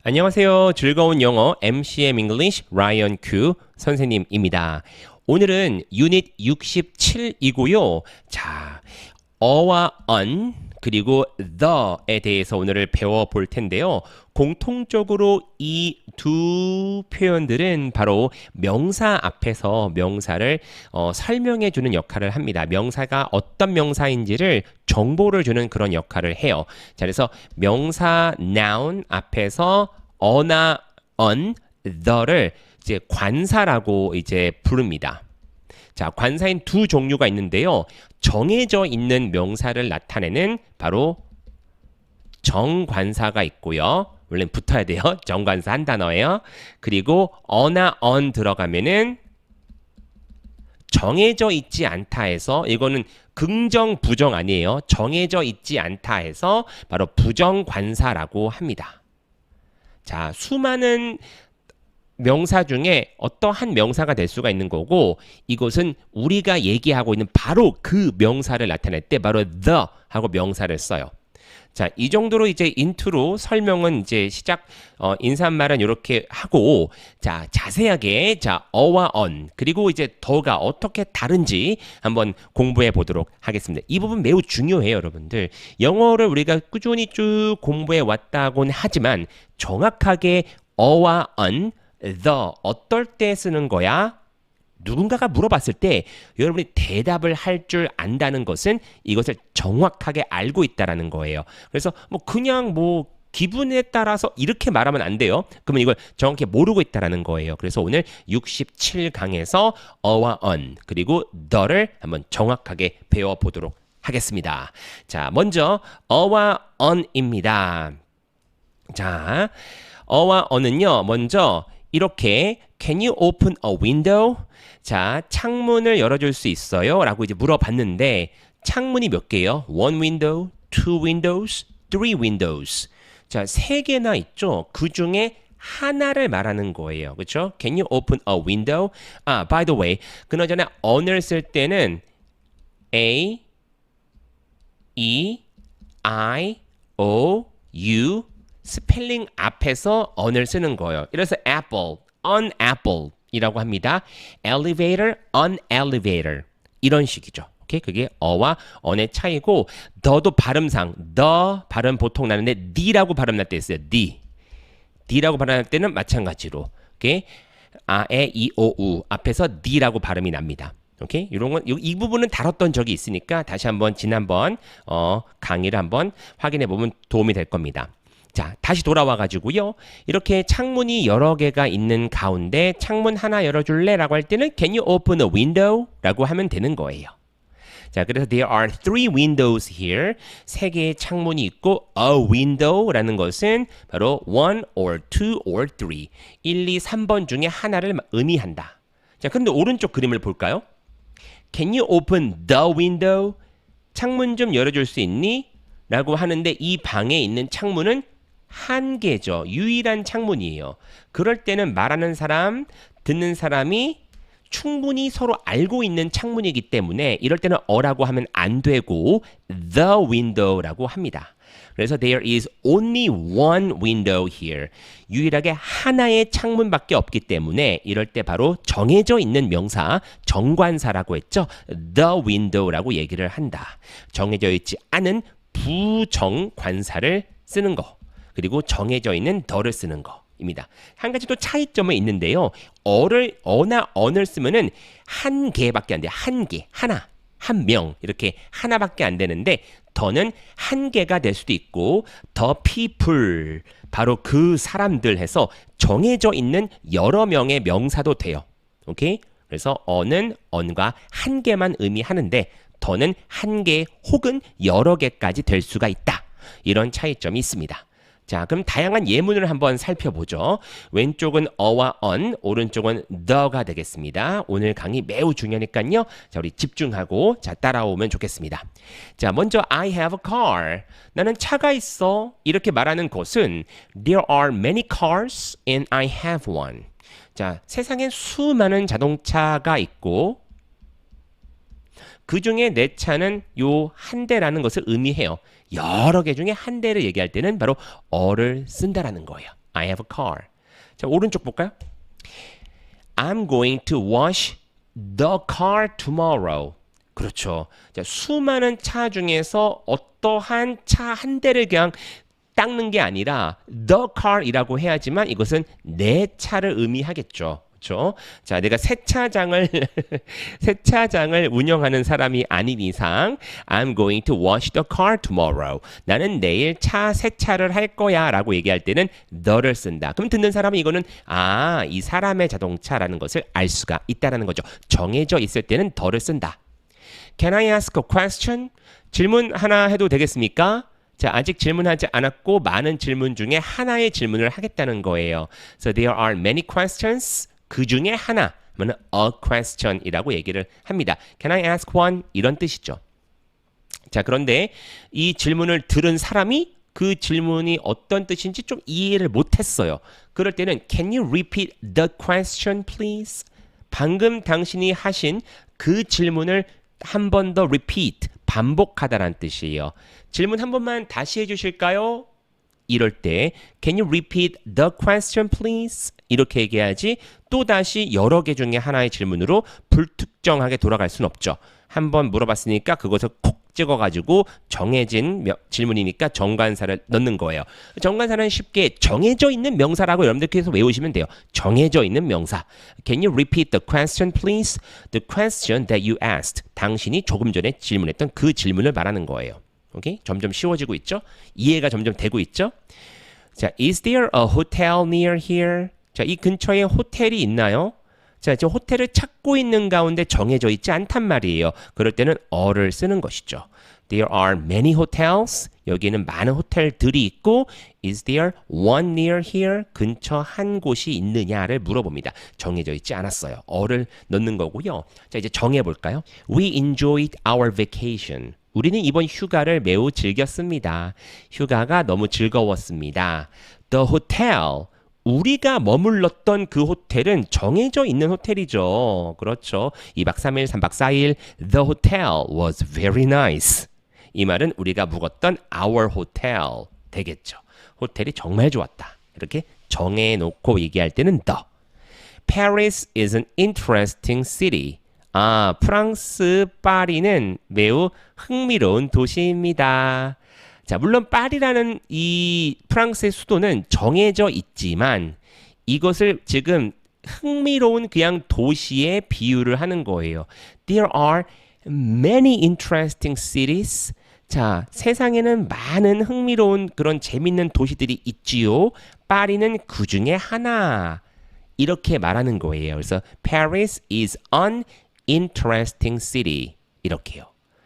안녕하세요. 즐거운 영어 MCM English 라이언 큐 선생님입니다. 오늘은 유닛 67이고요. 자, 어와 on 그리고 the에 대해서 오늘을 배워볼 텐데요. 공통적으로 이 두 표현들은 바로 명사 앞에서 명사를 설명해 주는 역할을 합니다. 명사가 어떤 명사인지를 정보를 주는 그런 역할을 해요. 자, 그래서 명사 noun 앞에서 어나 on, the를 이제 관사라고 이제 부릅니다. 자, 관사인 두 종류가 있는데요. 정해져 있는 명사를 나타내는 바로 정관사가 있고요. 원래 붙어야 돼요. 정관사 한 단어예요. 그리고 어나 on 들어가면은 정해져 있지 않다 해서 이거는 긍정 부정 아니에요. 정해져 있지 않다 해서 바로 부정관사라고 합니다. 자, 수많은 명사 중에 어떠한 명사가 될 수가 있는 거고, 이것은 우리가 얘기하고 있는 바로 그 명사를 나타낼 때 바로 the 하고 명사를 써요. 자, 이 정도로 이제 인트로 설명은 이제 시작 인사말은 이렇게 하고, 자, 자세하게 자, 어와 on 그리고 이제 더가 어떻게 다른지 한번 공부해 보도록 하겠습니다. 이 부분 매우 중요해요, 여러분들. 영어를 우리가 꾸준히 쭉 공부해 왔다곤 하지만 정확하게 어와 on, the 어떨 때 쓰는 거야? 누군가가 물어봤을 때 여러분이 대답을 할 줄 안다는 것은 이것을 정확하게 알고 있다라는 거예요. 그래서 뭐 그냥 뭐 기분에 따라서 이렇게 말하면 안 돼요. 그러면 이걸 정확히 모르고 있다라는 거예요. 그래서 오늘 67강에서 어와 on 그리고 the를 한번 정확하게 배워보도록 하겠습니다. 자, 먼저 어와 on입니다. 자, 어와 on은요, 먼저 이렇게 Can you open a window? 자, 창문을 열어줄 수 있어요? 라고 이제 물어봤는데 창문이 몇 개요? One window, two windows, three windows. 자, 세 개나 있죠? 그 중에 하나를 말하는 거예요. 그렇죠? Can you open a window? 아, by the way, 그나저나 on을 쓸 때는 A, E, I, O, U 스펠링 앞에서 on을 쓰는 거예요. 이래서 apple, on apple 이라고 합니다. elevator, on elevator 이런 식이죠. 오케이? 그게 어와 on의 차이고 더도 발음상 the 발음 보통 나는데 the라고 발음 날 때 있어요. the라고 발음 날 때는 마찬가지로 오케이? 아, 에, 이, 오, 우 앞에서 the라고 발음이 납니다. 오케이? 이런 건 이 부분은 다뤘던 적이 있으니까 다시 한번 지난번 강의를 한번 확인해 보면 도움이 될 겁니다. 자, 다시 돌아와 가지고요. 이렇게 창문이 여러 개가 있는 가운데 창문 하나 열어줄래? 라고 할 때는 Can you open a window? 라고 하면 되는 거예요. 자, 그래서 there are three windows here. 세 개의 창문이 있고 a window라는 것은 바로 one or two or three. 1, 2, 3번 중에 하나를 의미한다. 자, 근데 오른쪽 그림을 볼까요? Can you open the window? 창문 좀 열어줄 수 있니? 라고 하는데 이 방에 있는 창문은 한 개죠. 유일한 창문이에요. 그럴 때는 말하는 사람, 듣는 사람이 충분히 서로 알고 있는 창문이기 때문에 이럴 때는 어라고 하면 안 되고 the window라고 합니다. 그래서 there is only one window here. 유일하게 하나의 창문밖에 없기 때문에 이럴 때 바로 정해져 있는 명사, 정관사라고 했죠. the window라고 얘기를 한다. 정해져 있지 않은 부정관사를 쓰는 거. 그리고 정해져 있는 the를 쓰는 거입니다. 한 가지 또 차이점은 있는데요. 어나 on을 쓰면은 한 개밖에 안 돼요. 한 개, 하나, 한 명 이렇게 하나밖에 안 되는데 the는 한 개가 될 수도 있고 the people 바로 그 사람들 해서 정해져 있는 여러 명의 명사도 돼요. 오케이? 그래서 on은 on과 한 개만 의미하는데 the는 한 개 혹은 여러 개까지 될 수가 있다. 이런 차이점이 있습니다. 자, 그럼 다양한 예문을 한번 살펴보죠. 왼쪽은 어와 on, 오른쪽은 the가 되겠습니다. 오늘 강의 매우 중요하니까요. 자, 우리 집중하고 자, 따라오면 좋겠습니다. 자, 먼저 I have a car. 나는 차가 있어. 이렇게 말하는 것은 There are many cars and I have one. 자, 세상엔 수많은 자동차가 있고 그 중에 내 차는 요 한 대라는 것을 의미해요. 여러 개 중에 한 대를 얘기할 때는 바로 어를 쓴다라는 거예요. I have a car. 자, 오른쪽 볼까요? I'm going to wash the car tomorrow. 그렇죠. 자, 수많은 차 중에서 어떠한 차 한 대를 그냥 닦는 게 아니라 the car이라고 해야지만 이것은 내 차를 의미하겠죠. 그렇죠? 자, 내가 세차장을 세차장을 운영하는 사람이 아닌 이상 I'm going to wash the car tomorrow. 나는 내일 차 세차를 할 거야라고 얘기할 때는 the를 쓴다. 그럼 듣는 사람은 이거는 이 사람의 자동차라는 것을 알 수가 있다라는 거죠. 정해져 있을 때는 the를 쓴다. Can I ask a question? 질문 하나 해도 되겠습니까? 자, 아직 질문하지 않았고 많은 질문 중에 하나의 질문을 하겠다는 거예요. So there are many questions. 그 중에 하나, 는 a question이라고 얘기를 합니다. Can I ask one? 이런 뜻이죠. 자, 그런데 이 질문을 들은 사람이 그 질문이 어떤 뜻인지 좀 이해를 못했어요. 그럴 때는 Can you repeat the question, please? 방금 당신이 하신 그 질문을 한 번 더 repeat, 반복하다라는 뜻이에요. 질문 한 번만 다시 해주실까요? 이럴 때 Can you repeat the question, please? 이렇게 얘기해야지 또다시 여러 개 중에 하나의 질문으로 불특정하게 돌아갈 순 없죠. 한 번 물어봤으니까 그것을 콕 찍어가지고 정해진 질문이니까 정관사를 넣는 거예요. 정관사는 쉽게 정해져 있는 명사라고 여러분들께서 외우시면 돼요. 정해져 있는 명사. Can you repeat the question, please? The question that you asked. 당신이 조금 전에 질문했던 그 질문을 말하는 거예요. 오케이? 점점 쉬워지고 있죠? 이해가 점점 되고 있죠? 자, is there a hotel near here? 자, 이 근처에 호텔이 있나요? 자, 저 호텔을 찾고 있는 가운데 정해져 있지 않단 말이에요. 그럴 때는 a를 쓰는 것이죠. There are many hotels. 여기는 많은 호텔들이 있고 is there one near here? 근처 한 곳이 있느냐를 물어봅니다. 정해져 있지 않았어요. 어를 넣는 거고요. 자, 이제 정해 볼까요? We enjoyed our vacation. 우리는 이번 휴가를 매우 즐겼습니다. 휴가가 너무 즐거웠습니다. The hotel. 우리가 머물렀던 그 호텔은 정해져 있는 호텔이죠. 그렇죠. 2박 3일, 3박 4일. The hotel was very nice. 이 말은 우리가 묵었던 our hotel 되겠죠. 호텔이 정말 좋았다. 이렇게 정해놓고 얘기할 때는 the. Paris is an interesting city. 프랑스 파리는 매우 흥미로운 도시입니다. 자, 물론 파리라는 이 프랑스의 수도는 정해져 있지만 이것을 지금 흥미로운 그냥 도시에 비유를 하는 거예요. There are many interesting cities. 자, 세상에는 많은 흥미로운 그런 재밌는 도시들이 있지요. 파리는 그 중에 하나. 이렇게 말하는 거예요. 그래서 Paris is an interesting city. 이렇게요.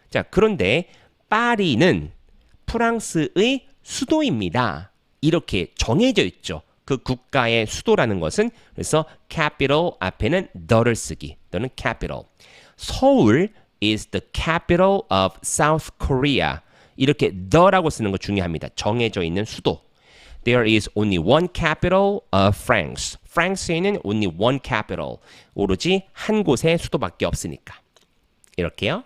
자, 그런데 파리는 프랑스의 수도입니다. 이렇게 정해져 있죠. 그 국가의 수도라는 것은 그래서 capital 앞에는 the를 쓰기 또는 capital. 서울 is the capital of South Korea. 이렇게 the라고 쓰는 거 중요합니다. 정해져 있는 수도. There is only one capital of France. 프랑스에는 only one capital. 오로지 한 곳의 수도밖에 없으니까. 이렇게요.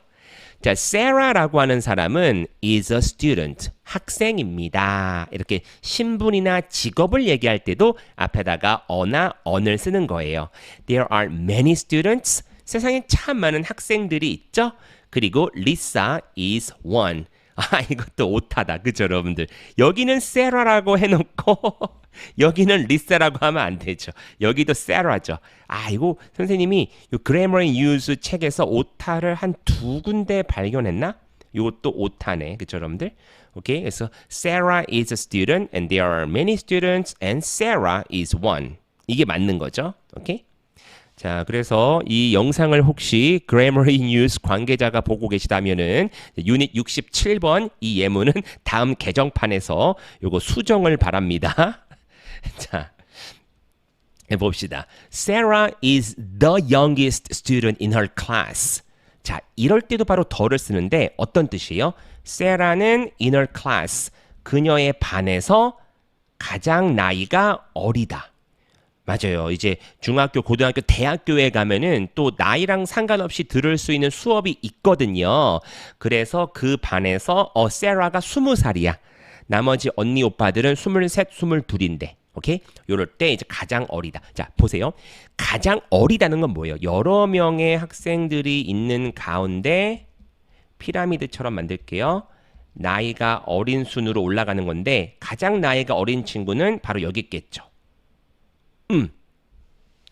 자, Sarah라고 하는 사람은 is a student. 학생입니다. 이렇게 신분이나 직업을 얘기할 때도 앞에다가 어나 on을 쓰는 거예요. There are many students. 세상에 참 많은 학생들이 있죠. 그리고 Lisa is one. 이것도 오타다. 그죠, 여러분들? 여기는 Sarah라고 해놓고 여기는 리사라고 하면 안 되죠. 여기도 Sarah죠. 이거 선생님이 이 Grammar and Use 책에서 오타를 한 2군데 발견했나? 이것도 오타네. 그죠, 여러분들? 오케이. 그래서 Sarah is a student and there are many students and Sarah is one. 이게 맞는 거죠. 오케이? 자, 그래서 이 영상을 혹시 Grammar in Use 관계자가 보고 계시다면은 유닛 67번 이 예문은 다음 개정판에서 요거 수정을 바랍니다. 자, 해봅시다. Sarah is the youngest student in her class. 자, 이럴 때도 바로 더를 쓰는데 어떤 뜻이에요? Sarah는 in her class. 그녀의 반에서 가장 나이가 어리다. 맞아요. 이제 중학교, 고등학교, 대학교에 가면은 또 나이랑 상관없이 들을 수 있는 수업이 있거든요. 그래서 그 반에서 Sarah가 20살이야. 나머지 언니 오빠들은 23, 22인데. 오케이? 요럴 때 이제 가장 어리다. 자, 보세요. 가장 어리다는 건 뭐예요? 여러 명의 학생들이 있는 가운데 피라미드처럼 만들게요. 나이가 어린 순으로 올라가는 건데 가장 나이가 어린 친구는 바로 여기 있겠죠.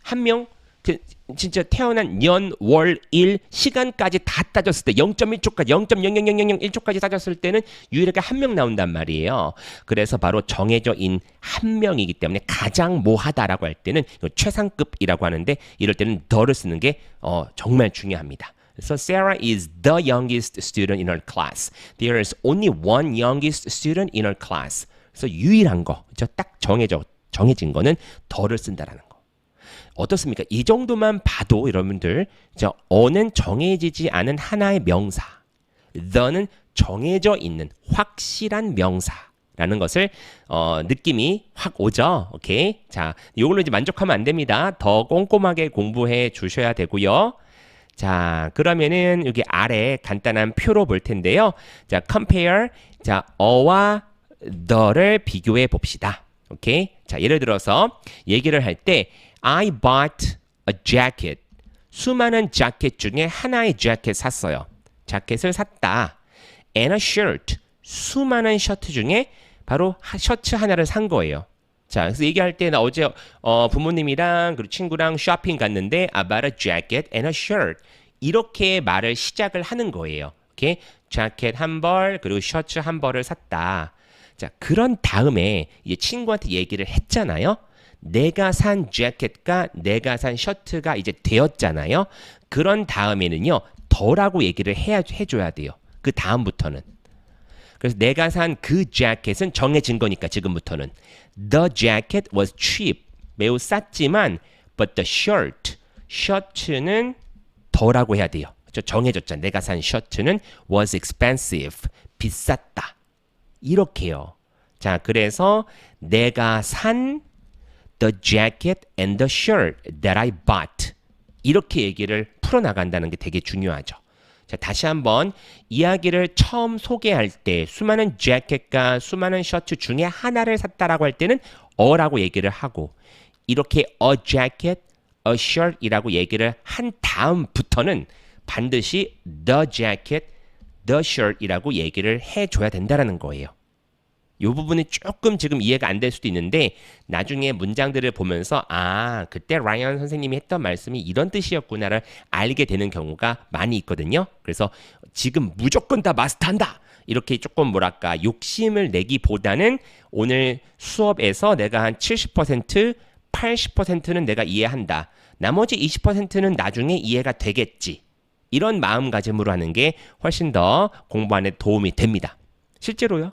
한 명, 진짜 태어난 년, 월, 일, 시간까지 다 따졌을 때 0.1초까지 0.00001초까지 따졌을 때는 유일하게 한 명 나온단 말이에요. 그래서 바로 정해져인 한 명이기 때문에 가장 모하다라고 할 때는 최상급이라고 하는데 이럴 때는 the를 쓰는 게 정말 중요합니다. So Sarah is the youngest student in her class. There is only one youngest student in her class. 그래서 유일한 거, 딱 정해진 거는 the를 쓴다라는 거. 어떻습니까? 이 정도만 봐도 여러분들 어는 정해지지 않은 하나의 명사, the는 정해져 있는 확실한 명사라는 것을 느낌이 확 오죠. 오케이? 자, 이걸로 이제 만족하면 안 됩니다. 더 꼼꼼하게 공부해 주셔야 되고요. 자, 그러면은 여기 아래 간단한 표로 볼 텐데요. 자, compare. 자, 어와 the를 비교해 봅시다. 오케이? 자, 예를 들어서 얘기를 할 때 I bought a jacket. 수많은 자켓 중에 하나의 자켓 샀어요. 자켓을 샀다. And a shirt. 수많은 셔츠 중에 바로 셔츠 하나를 산 거예요. 자, 그래서 얘기할 때 나 어제 부모님이랑 그리고 친구랑 쇼핑 갔는데 I bought a jacket and a shirt. 이렇게 말을 시작을 하는 거예요. 오케이? 자켓 한 벌 그리고 셔츠 한 벌을 샀다. 자, 그런 다음에 이제 친구한테 얘기를 했잖아요. 내가 산 재킷과 내가 산 셔츠가 이제 되었잖아요. 그런 다음에는요, 더라고 얘기를 해줘야 돼요. 그 다음부터는. 그래서 내가 산 그 재킷은 정해진 거니까 지금부터는 The jacket was cheap. 매우 쌌지만 but the shirt, 셔츠는 더라고 해야 돼요. 정해졌잖아. 내가 산 셔츠는 was expensive. 비쌌다. 이렇게요. 자, 그래서 내가 산 the jacket and the shirt that I bought. 이렇게 얘기를 풀어나간다는 게 되게 중요하죠. 자, 다시 한번 이야기를 처음 소개할 때 수많은 재킷과 수많은 셔츠 중에 하나를 샀다라고 할 때는 어라고 얘기를 하고 이렇게 a jacket, a shirt 이라고 얘기를 한 다음부터는 반드시 the jacket, the shirt 이라고 얘기를 해줘야 된다는 거예요. 이 부분이 조금 지금 이해가 안 될 수도 있는데 나중에 문장들을 보면서 그때 라이언 선생님이 했던 말씀이 이런 뜻이었구나를 알게 되는 경우가 많이 있거든요. 그래서 지금 무조건 다 마스터한다 이렇게 조금 뭐랄까 욕심을 내기보다는 오늘 수업에서 내가 한 70%, 80%는 내가 이해한다. 나머지 20%는 나중에 이해가 되겠지. 이런 마음가짐으로 하는 게 훨씬 더 공부하는 데 도움이 됩니다. 실제로요.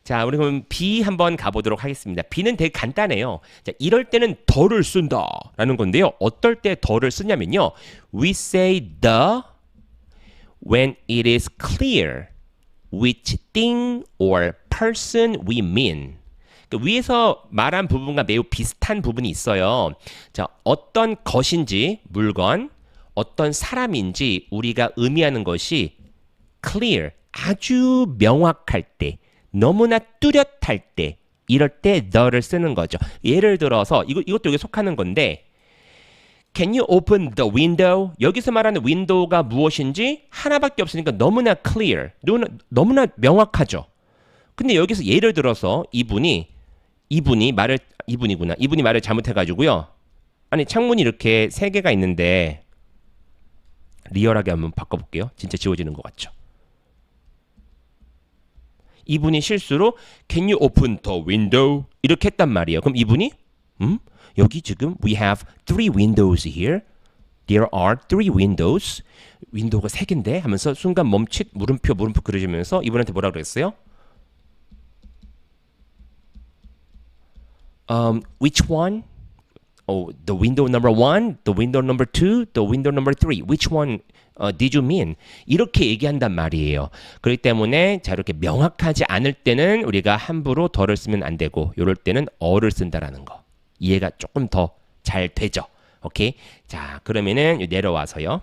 자, 우리 그럼 B 한번 가보도록 하겠습니다. B는 되게 간단해요. 자, 이럴 때는 더를 쓴다라는 건데요. 어떨 때 더를 쓰냐면요. We say the when it is clear which thing or person we mean. 그러니까 위에서 말한 부분과 매우 비슷한 부분이 있어요. 자, 어떤 것인지 물건, 어떤 사람인지 우리가 의미하는 것이 clear, 아주 명확할 때 너무나 뚜렷할 때 이럴 때 the를 쓰는 거죠. 예를 들어서 이것도 여기 속하는 건데 Can you open the window? 여기서 말하는 window가 무엇인지 하나밖에 없으니까 너무나 clear, 너무나 명확하죠. 근데 여기서 예를 들어서 이분이 말을 잘못해가지고요. 아니 창문이 이렇게 3개가 있는데 리얼하게 한번 바꿔볼게요. 진짜 지워지는 것 같죠. 이분이 실수로 Can you open the window? 이렇게 했단 말이에요. 그럼 이분이 여기 지금 We have 3 windows here. There are 3 windows. 윈도우가 3개인데 하면서 순간 멈칫 물음표 그려지면서 이분한테 뭐라 그랬어요? Which one? Oh, the window number 1, the window number 2, the window number 3. Which one did you mean? 이렇게 얘기한단 말이에요. 그렇기 때문에 자 이렇게 명확하지 않을 때는 우리가 함부로 더를 쓰면 안 되고 이럴 때는 어를 쓴다라는 거. 이해가 조금 더 잘 되죠. 오케이? 자, 그러면은 내려와서요.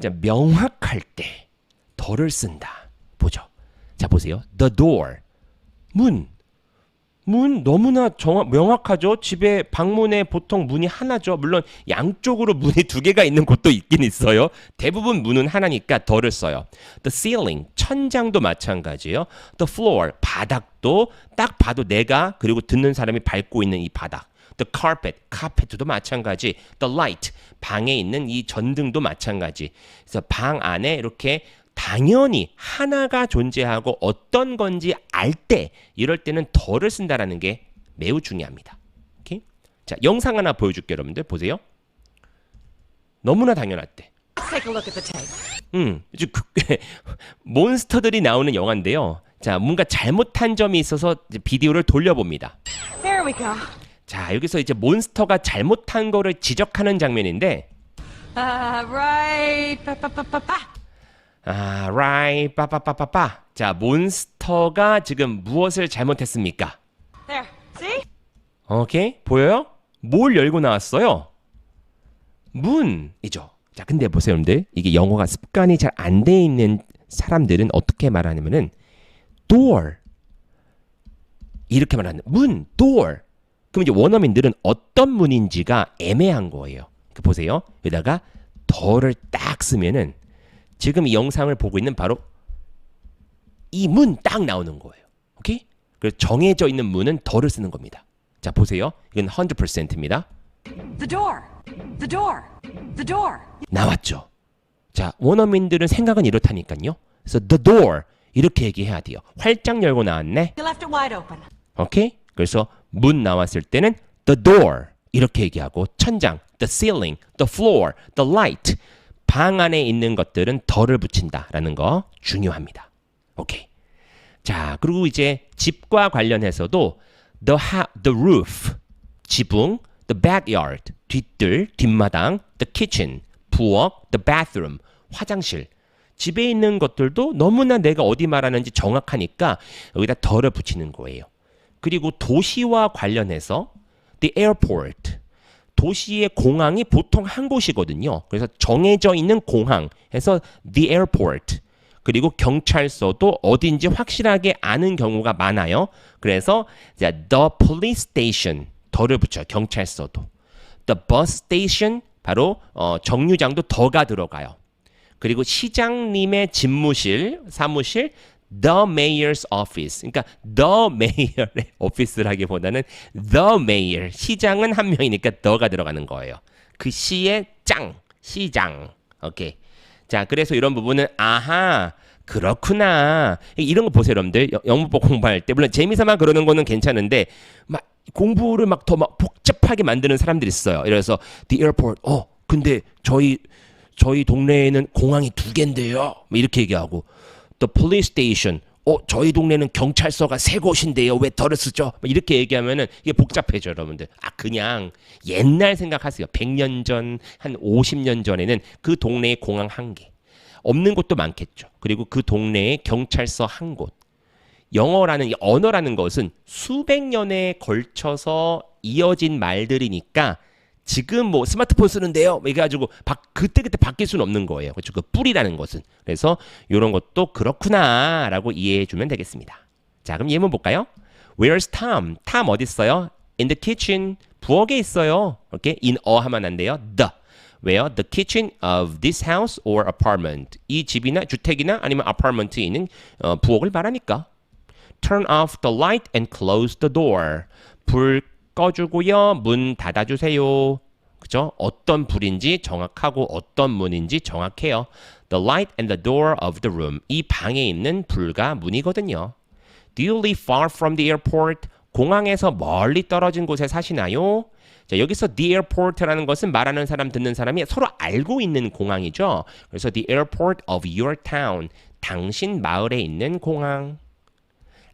자, 명확할 때 더를 쓴다. 보죠. 자, 보세요. The door. 문. 문 너무나 명확하죠. 집에 방문에 보통 문이 하나죠. 물론 양쪽으로 문이 두 개가 있는 곳도 있긴 있어요. 대부분 문은 하나니까 더를 써요. The ceiling, 천장도 마찬가지예요. The floor, 바닥도 딱 봐도 내가 그리고 듣는 사람이 밟고 있는 이 바닥. The carpet, 카페트도 마찬가지. The light, 방에 있는 이 전등도 마찬가지. 그래서 방 안에 이렇게 당연히 하나가 존재하고 어떤 건지 알 때 이럴 때는 더를 쓴다라는 게 매우 중요합니다. 오케이? 자, 영상 하나 보여줄게요, 여러분들. 보세요. 너무나 당연할 때. Take a look at the tape. 몬스터들이 나오는 영화인데요. 자, 뭔가 잘못한 점이 있어서 이제 비디오를 돌려봅니다. There we go. 자, 여기서 이제 몬스터가 잘못한 거를 지적하는 장면인데 Right. Pa. right, 빠빠빠빠빠. 자, 몬스터가 지금 무엇을 잘못했습니까? There. See? 오케이, 보여요? 뭘 열고 나왔어요? 문이죠. 자, 근데 보세요, 여러분들. 이게 영어가 습관이 잘 안 돼 있는 사람들은 어떻게 말하냐면은 door 이렇게 말하는 문, door. 그럼 이제 원어민들은 어떤 문인지가 애매한 거예요. 보세요. 여기다가 더를 딱 쓰면은 지금 이 영상을 보고 있는 바로 이 문 딱 나오는 거예요. 오케이? 그래서 정해져 있는 문은 더를 쓰는 겁니다. 자, 보세요. 이건 100%입니다. The door. The door. The door. 나왔죠. 자, 원어민들은 생각은 이렇다니까요. 그래서 the door 이렇게 얘기해야 돼요. 활짝 열고 나왔네. You left it wide open. 오케이? 그래서 문 나왔을 때는 the door 이렇게 얘기하고 천장, the ceiling, the floor, the light 방 안에 있는 것들은 더를 붙인다라는 거 중요합니다. 오케이. 자, 그리고 이제 집과 관련해서도 the roof, 지붕, the backyard, 뒷뜰, 뒷마당, the kitchen, 부엌, the bathroom, 화장실. 집에 있는 것들도 너무나 내가 어디 말하는지 정확하니까 여기다 더를 붙이는 거예요. 그리고 도시와 관련해서 the airport, 도시의 공항이 보통 한 곳이거든요. 그래서 정해져 있는 공항 해서 the airport. 그리고 경찰서도 어딘지 확실하게 아는 경우가 많아요. 그래서 the police station 더를 붙여요. 경찰서도. the bus station 바로 정류장도 더가 들어가요. 그리고 시장님의 집무실, 사무실 the mayor's office. 그러니까 the mayor의 오피스라기보다는 the mayor. 시장은 한 명이니까 the가 들어가는 거예요. 그 시의 짱, 시장. 오케이. 자, 그래서 이런 부분은 아하, 그렇구나. 이런 거 보세요, 여러분들. 영문법 공부할 때 물론 재미삼아 그러는 거는 괜찮은데 막 공부를 막 더 막 복잡하게 만드는 사람들이 있어요. 그래서 the airport. 근데 저희 동네에는 공항이 2개인데요. 이렇게 얘기하고 the police station. 저희 동네는 경찰서가 3곳인데요. 왜 더를 쓰죠? 이렇게 얘기하면은 이게 복잡해져, 여러분들. 그냥 옛날 생각하세요. 100년 전, 한 50년 전에는 그 동네에 공항 1개. 없는 곳도 많겠죠. 그리고 그 동네에 경찰서 1곳. 영어라는 언어라는 것은 수백 년에 걸쳐서 이어진 말들이니까 지금 뭐 스마트폰 쓰는데요. 이래가지고 그때그때 바뀔 수는 없는 거예요. 그렇죠. 그 뿌리라는 것은. 그래서 이런 것도 그렇구나라고 이해해 주면 되겠습니다. 자, 그럼 예문 볼까요? Where's Tom? Tom 어디 있어요? In the kitchen. 부엌에 있어요. 오케이? In a 하면 안 돼요. The. Where? The kitchen of this house or apartment. 이 집이나 주택이나 아니면 아파트먼트에 있는 부엌을 말하니까. Turn off the light and close the door. 불 꺼주고요. 문 닫아주세요. 그죠? 어떤 불인지 정확하고 어떤 문인지 정확해요. The light and the door of the room. 이 방에 있는 불과 문이거든요. Do you live far from the airport? 공항에서 멀리 떨어진 곳에 사시나요? 자, 여기서 the airport라는 것은 말하는 사람 듣는 사람이 서로 알고 있는 공항이죠. 그래서 the airport of your town. 당신 마을에 있는 공항.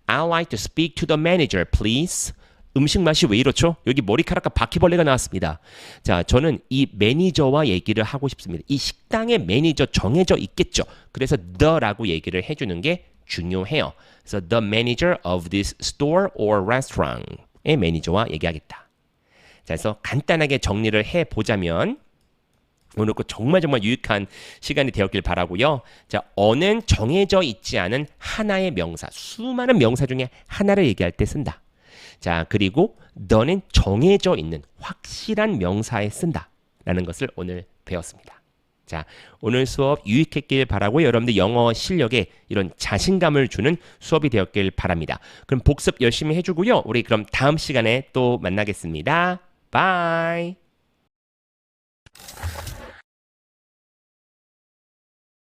I'd like to speak to the manager, please. 음식 맛이 왜 이렇죠? 여기 머리카락과 바퀴벌레가 나왔습니다. 자, 저는 이 매니저와 얘기를 하고 싶습니다. 이 식당의 매니저 정해져 있겠죠. 그래서 the라고 얘기를 해주는 게 중요해요. 그래서 the manager of this store or restaurant의 매니저와 얘기하겠다. 자, 그래서 간단하게 정리를 해보자면 오늘 거 정말 유익한 시간이 되었길 바라고요. 자, 어는 정해져 있지 않은 하나의 명사, 수많은 명사 중에 하나를 얘기할 때 쓴다. 자, 그리고 the는 정해져 있는 확실한 명사에 쓴다 라는 것을 오늘 배웠습니다. 자, 오늘 수업 유익했길 바라고 여러분들 영어 실력에 이런 자신감을 주는 수업이 되었길 바랍니다. 그럼 복습 열심히 해주고요. 우리 그럼 다음 시간에 또 만나겠습니다. 바이.